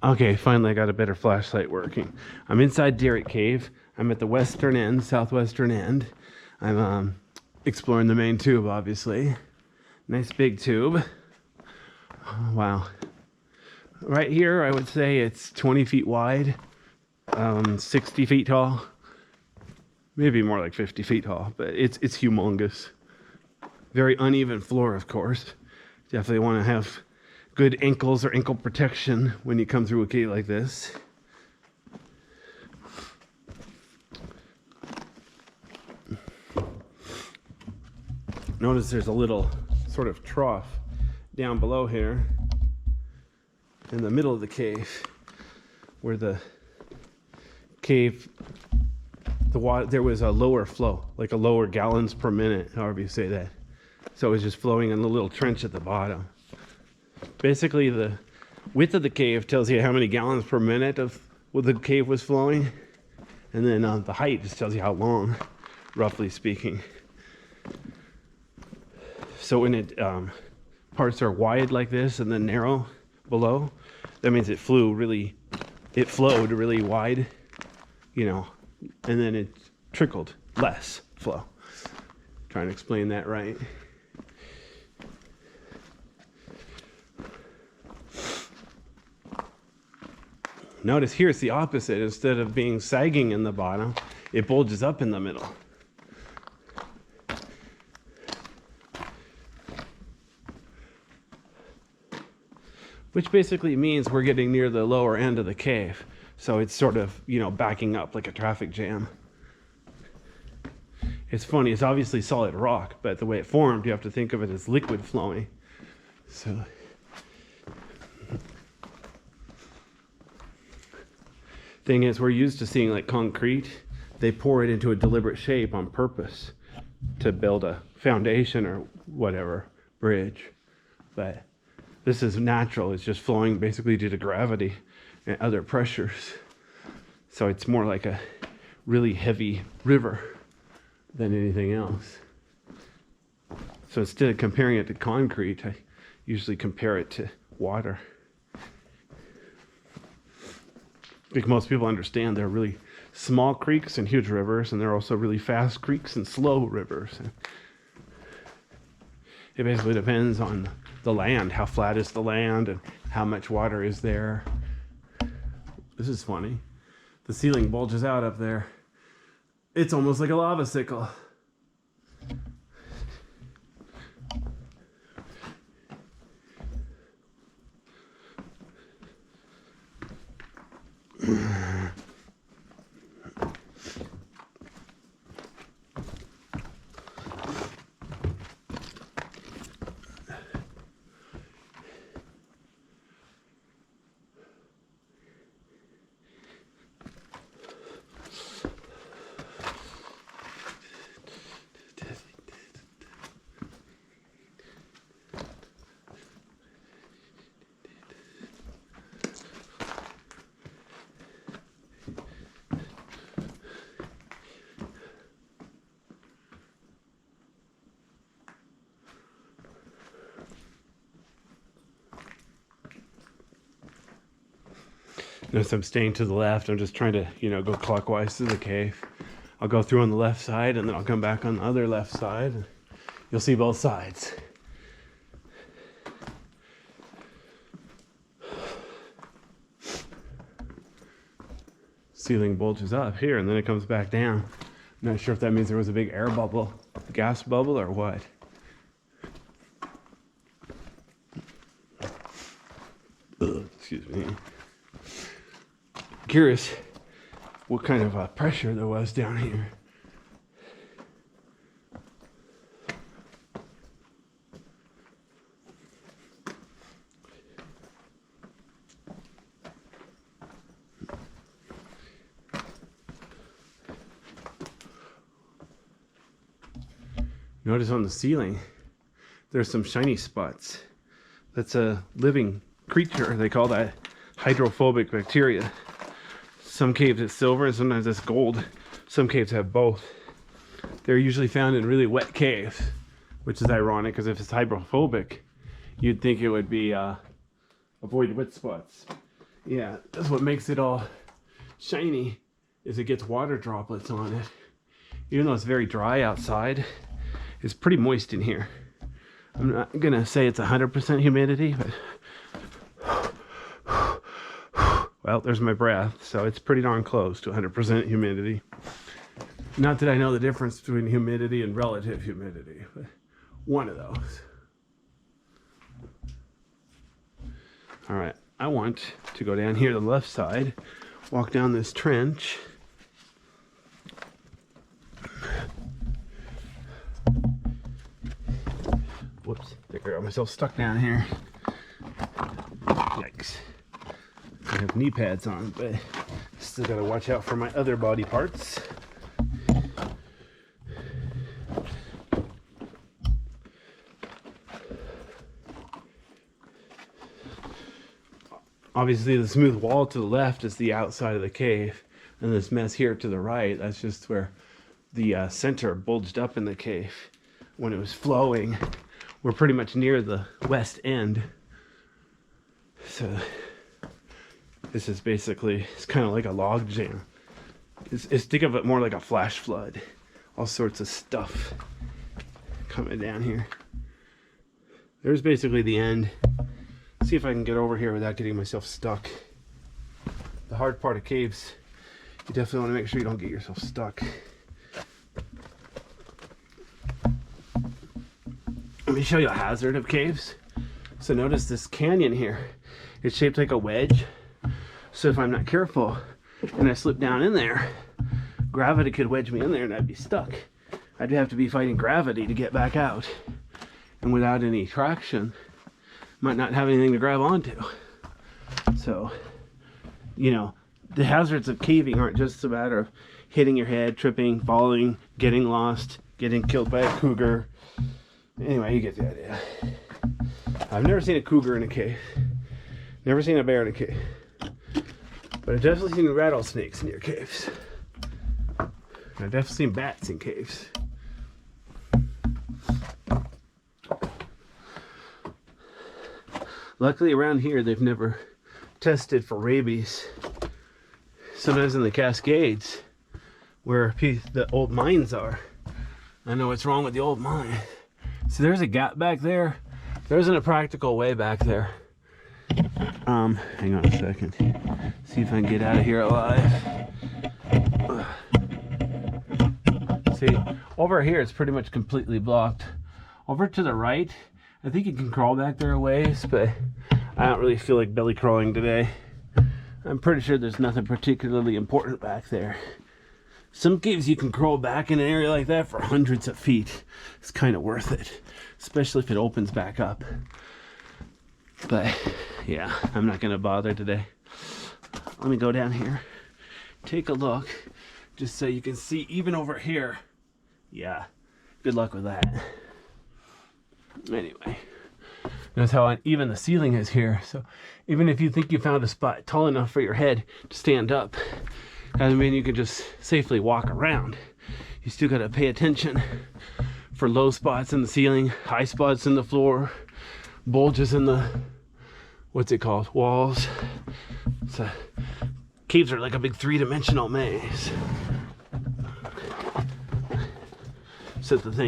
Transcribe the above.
Okay, finally I got a better flashlight working. I'm inside Derrick Cave. I'm at the western end, southwestern end. I'm exploring the main tube, obviously. Nice big tube. Oh, wow. Right here, I would say it's 20 feet wide, 60 feet tall. Maybe more like 50 feet tall, but it's humongous. Very uneven floor, of course. Definitely want to have good ankles or ankle protection when you come through a cave like this. Notice there's a little sort of trough down below here in the middle of the cave where the cave, the water, there was a lower flow, like a lower gallons per minute, however you say that. So it was just flowing in the little trench at the bottom. Basically, the width of the cave tells you how many gallons per minute of the cave was flowing, and then the height just tells you how long, roughly speaking. So when it parts are wide like this and then narrow below, that means it flowed really wide, you know, and then it trickled less flow. Trying to explain that right. Notice here it's the opposite. Instead of being sagging in the bottom, it bulges up in the middle. Which basically means we're getting near the lower end of the cave. So it's sort of, you know, backing up like a traffic jam. It's funny, it's obviously solid rock, but the way it formed, you have to think of it as liquid flowing. So thing is, we're used to seeing like concrete. They pour it into a deliberate shape on purpose to build a foundation or whatever, bridge. But this is natural. It's just flowing basically due to gravity and other pressures. So it's more like a really heavy river than anything else. So instead of comparing it to concrete, I usually compare it to water. I think most people understand there are really small creeks and huge rivers, and there are also really fast creeks and slow rivers. It basically depends on the land, how flat is the land, and how much water is there. This is funny. The ceiling bulges out up there. It's almost like a lava sickle. Notice I'm staying to the left. I'm just trying to, you know, go clockwise through the cave. I'll go through on the left side, and then I'll come back on the other left side. You'll see both sides. Ceiling bulges up here, and then it comes back down. I'm not sure if that means there was a big air bubble, gas bubble, or what. Ugh, excuse me. Curious what kind of pressure there was down here. Notice on the ceiling, there's some shiny spots. That's a living creature. They call that hydrophobic bacteria. Some caves it's silver and sometimes it's gold. Some caves have both. They're usually found in really wet caves, which is ironic because if it's hydrophobic, you'd think it would be avoid wet spots. Yeah, that's what makes it all shiny, is it gets water droplets on it. Even though it's very dry outside, it's pretty moist in here. I'm not gonna say it's 100% humidity, but well, there's my breath, so it's pretty darn close to 100% humidity. Not that I know the difference between humidity and relative humidity, but one of those. All right, I want to go down here to the left side, walk down this trench. Whoops, I got myself stuck down here. Yikes. I have knee pads on, but still gotta watch out for my other body parts. Obviously, the smooth wall to the left is the outside of the cave, and this mess here to the right, that's just where the center bulged up in the cave when it was flowing. We're pretty much near the west end. So this is basically, it's kind of like a log jam. It's think of it more like a flash flood. All sorts of stuff coming down here. There's basically the end. See if I can get over here without getting myself stuck. The hard part of caves, you definitely want to make sure you don't get yourself stuck. Let me show you a hazard of caves. So notice this canyon here. It's shaped like a wedge. So if I'm not careful and I slip down in there, gravity could wedge me in there and I'd be stuck. I'd have to be fighting gravity to get back out. And without any traction, might not have anything to grab onto. So, you know, the hazards of caving aren't just a matter of hitting your head, tripping, falling, getting lost, getting killed by a cougar. Anyway, you get the idea. I've never seen a cougar in a cave. Never seen a bear in a cave. But I've definitely seen rattlesnakes near caves. I've definitely seen bats in caves. Luckily around here they've never tested for rabies. Sometimes in the Cascades, where the old mines are, I know what's wrong with the old mine. So there's a gap back there. There isn't a practical way back there. Hang on a second. See if I can get out of here alive. See, over here it's pretty much completely blocked. Over to the right, I think you can crawl back there a ways, but I don't really feel like belly crawling today. I'm pretty sure there's nothing particularly important back there. Some caves you can crawl back in an area like that for hundreds of feet. It's kind of worth it, especially if it opens back up. But yeah, I'm not gonna bother today. Let me go down here, take a look, just so you can see even over here. Yeah, good luck with that. Anyway, notice how uneven the ceiling is here. So even if you think you found a spot tall enough for your head to stand up, doesn't mean you can just safely walk around. You still gotta pay attention for low spots in the ceiling, high spots in the floor, bulges in the, what's it called, walls. So caves are like a big three-dimensional maze. So the thing